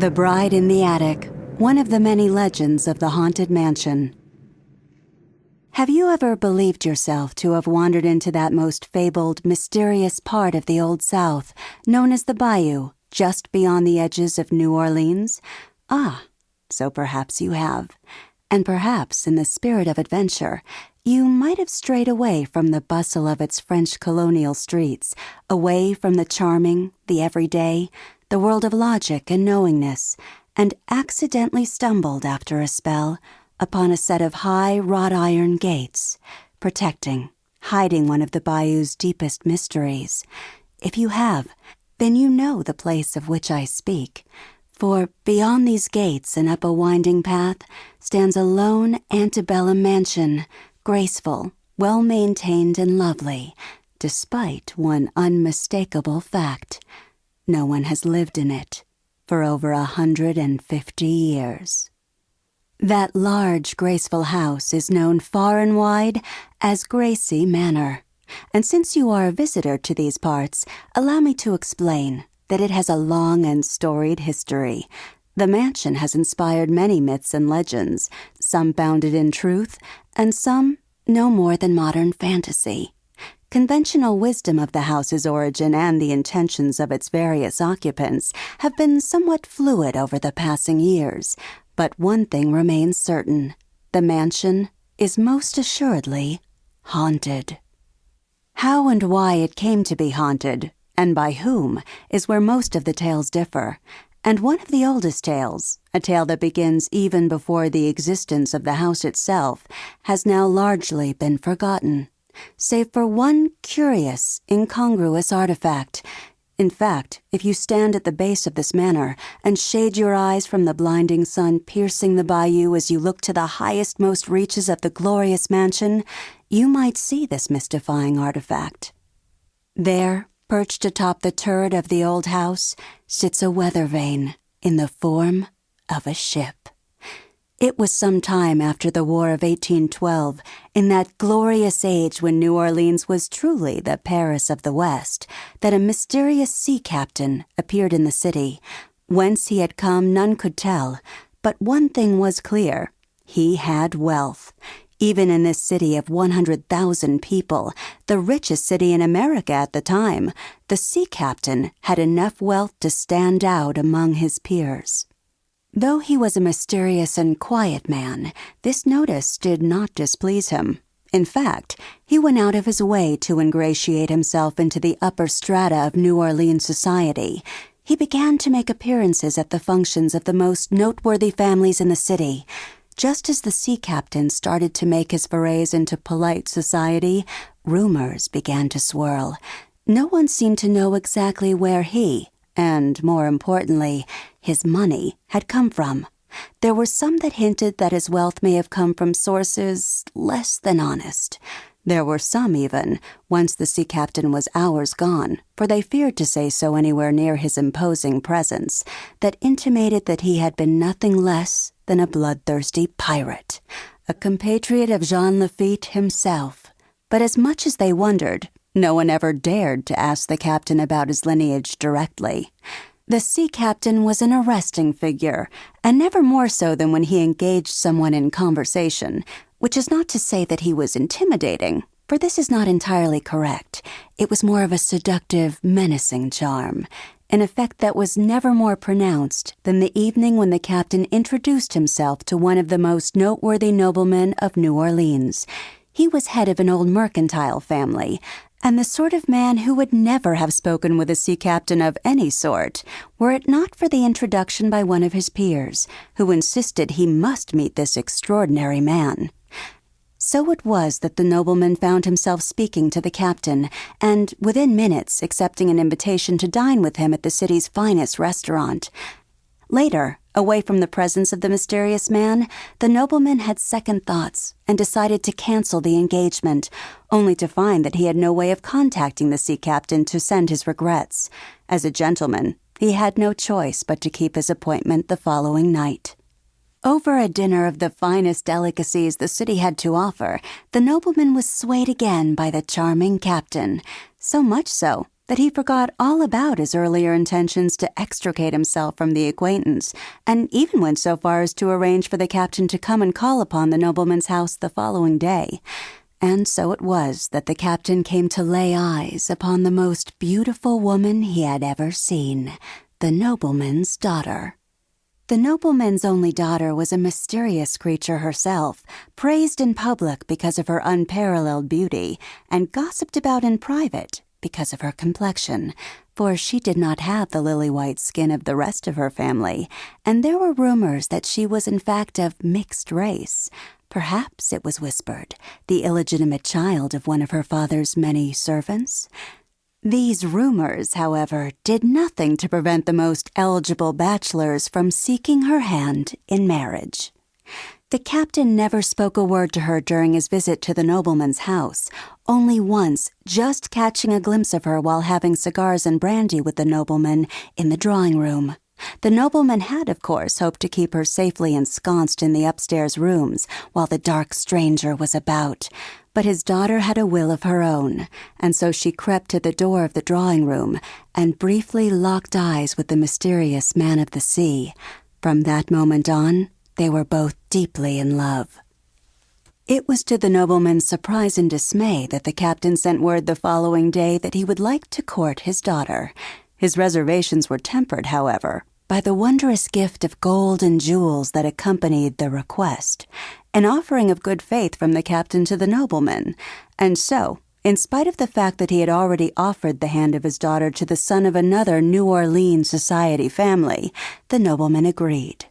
The Bride in the Attic, one of the many legends of the haunted mansion. Have you ever believed yourself to have wandered into that most fabled, mysterious part of the Old South, known as the Bayou, just beyond the edges of New Orleans? So perhaps you have. And perhaps, in the spirit of adventure, you might have strayed away from the bustle of its French colonial streets, away from the charming, the everyday, the world of logic and knowingness, and accidentally stumbled after a spell upon a set of high wrought iron gates, protecting, hiding one of the bayou's deepest mysteries. If you have, then you know the place of which I speak. For beyond these gates and up a winding path stands a lone antebellum mansion, graceful, well-maintained and lovely, despite one unmistakable fact. No one has lived in it for over 150 years. That large, graceful house is known far and wide as Gracie Manor. And since you are a visitor to these parts, allow me to explain that it has a long and storied history. The mansion has inspired many myths and legends, some founded in truth, and some no more than modern fantasy. Conventional wisdom of the house's origin and the intentions of its various occupants have been somewhat fluid over the passing years, but one thing remains certain: the mansion is most assuredly haunted. How and why it came to be haunted, and by whom, is where most of the tales differ. And one of the oldest tales, a tale that begins even before the existence of the house itself, has now largely been forgotten, save for one curious, incongruous artifact. In fact, if you stand at the base of this manor and shade your eyes from the blinding sun piercing the bayou as you look to the highest-most reaches of the glorious mansion, you might see this mystifying artifact. There, perched atop the turret of the old house, sits a weather vane in the form of a ship. It was some time after the War of 1812, in that glorious age when New Orleans was truly the Paris of the West, that a mysterious sea captain appeared in the city. Whence he had come none could tell, but one thing was clear: he had wealth. Even in this city of 100,000 people, the richest city in America at the time, the sea captain had enough wealth to stand out among his peers. Though he was a mysterious and quiet man, this notice did not displease him. In fact, he went out of his way to ingratiate himself into the upper strata of New Orleans society. He began to make appearances at the functions of the most noteworthy families in the city. Just as the sea captain started to make his forays into polite society, rumors began to swirl. No one seemed to know exactly where he, and more importantly, his money, had come from. There were some that hinted that his wealth may have come from sources less than honest. There were some even, once the sea captain was hours gone, for they feared to say so anywhere near his imposing presence, that intimated that he had been nothing less than a bloodthirsty pirate, a compatriot of Jean Lafitte himself. But as much as they wondered, no one ever dared to ask the captain about his lineage directly. The sea captain was an arresting figure, and never more so than when he engaged someone in conversation, which is not to say that he was intimidating, for this is not entirely correct. It was more of a seductive, menacing charm, an effect that was never more pronounced than the evening when the captain introduced himself to one of the most noteworthy noblemen of New Orleans. He was head of an old mercantile family, and the sort of man who would never have spoken with a sea captain of any sort, were it not for the introduction by one of his peers, who insisted he must meet this extraordinary man. So it was that the nobleman found himself speaking to the captain, and within minutes accepting an invitation to dine with him at the city's finest restaurant. Later, away from the presence of the mysterious man, the nobleman had second thoughts and decided to cancel the engagement, only to find that he had no way of contacting the sea captain to send his regrets. As a gentleman, he had no choice but to keep his appointment the following night. Over a dinner of the finest delicacies the city had to offer, the nobleman was swayed again by the charming captain, so much so that he forgot all about his earlier intentions to extricate himself from the acquaintance, and even went so far as to arrange for the captain to come and call upon the nobleman's house the following day. And so it was that the captain came to lay eyes upon the most beautiful woman he had ever seen, the nobleman's daughter. The nobleman's only daughter was a mysterious creature herself, praised in public because of her unparalleled beauty, and gossiped about in private because of her complexion, for she did not have the lily-white skin of the rest of her family, and there were rumors that she was in fact of mixed race. Perhaps, it was whispered, the illegitimate child of one of her father's many servants. These rumors, however, did nothing to prevent the most eligible bachelors from seeking her hand in marriage. The captain never spoke a word to her during his visit to the nobleman's house, only once just catching a glimpse of her while having cigars and brandy with the nobleman in the drawing-room. The nobleman had, of course, hoped to keep her safely ensconced in the upstairs rooms while the dark stranger was about, but his daughter had a will of her own, and so she crept to the door of the drawing-room and briefly locked eyes with the mysterious man of the sea. From that moment on, they were both deeply in love. It was to the nobleman's surprise and dismay that the captain sent word the following day that he would like to court his daughter. His reservations were tempered, however, by the wondrous gift of gold and jewels that accompanied the request, an offering of good faith from the captain to the nobleman. And so, in spite of the fact that he had already offered the hand of his daughter to the son of another New Orleans society family, the nobleman agreed.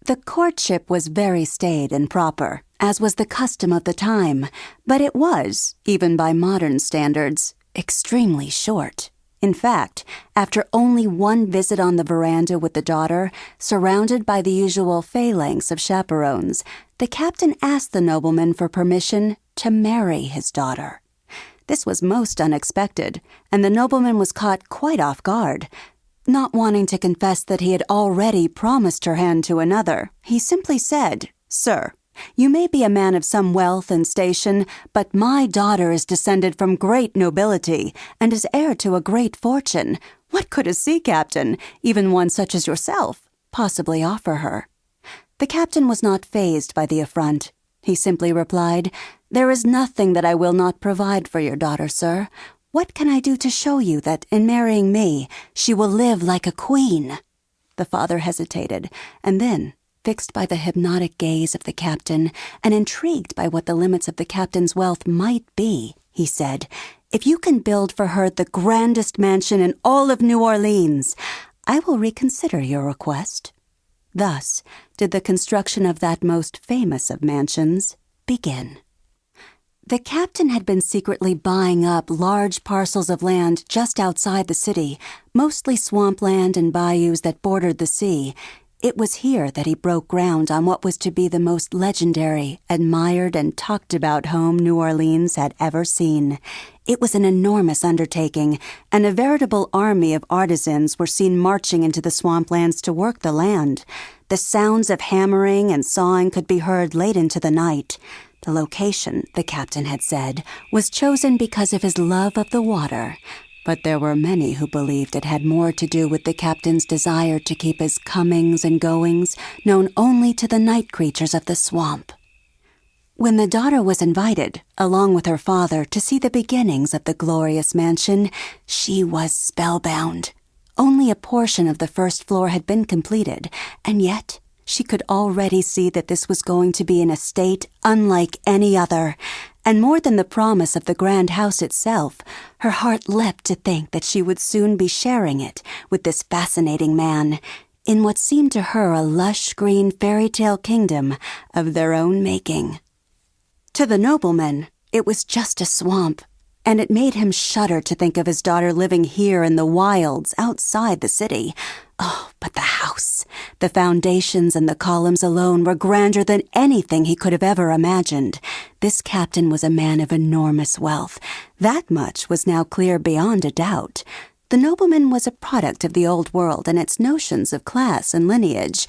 The courtship was very staid and proper, as was the custom of the time, but it was, even by modern standards, extremely short. In fact, after only one visit on the veranda with the daughter, surrounded by the usual phalanx of chaperones, the captain asked the nobleman for permission to marry his daughter. This was most unexpected, and the nobleman was caught quite off guard. Not wanting to confess that he had already promised her hand to another, he simply said, "Sir, you may be a man of some wealth and station, but my daughter is descended from great nobility and is heir to a great fortune. What could a sea captain, even one such as yourself, possibly offer her?" The captain was not fazed by the affront. He simply replied, "There is nothing that I will not provide for your daughter, sir. What can I do to show you that, in marrying me, she will live like a queen?" The father hesitated, and then, fixed by the hypnotic gaze of the captain, and intrigued by what the limits of the captain's wealth might be, he said, "If you can build for her the grandest mansion in all of New Orleans, I will reconsider your request." Thus did the construction of that most famous of mansions begin. The captain had been secretly buying up large parcels of land just outside the city, mostly swampland and bayous that bordered the sea. It was here that he broke ground on what was to be the most legendary, admired, and talked about home New Orleans had ever seen. It was an enormous undertaking, and a veritable army of artisans were seen marching into the swamplands to work the land. The sounds of hammering and sawing could be heard late into the night. The location, the captain had said, was chosen because of his love of the water, but there were many who believed it had more to do with the captain's desire to keep his comings and goings known only to the night creatures of the swamp. When the daughter was invited, along with her father, to see the beginnings of the glorious mansion, she was spellbound. Only a portion of the first floor had been completed, and yet she could already see that this was going to be an estate unlike any other, and more than the promise of the grand house itself, her heart leapt to think that she would soon be sharing it with this fascinating man, in what seemed to her a lush green fairy tale kingdom of their own making. To the nobleman, it was just a swamp, and it made him shudder to think of his daughter living here in the wilds outside the city. Oh, but the house! The foundations and the columns alone were grander than anything he could have ever imagined. This captain was a man of enormous wealth. That much was now clear beyond a doubt. The nobleman was a product of the old world and its notions of class and lineage,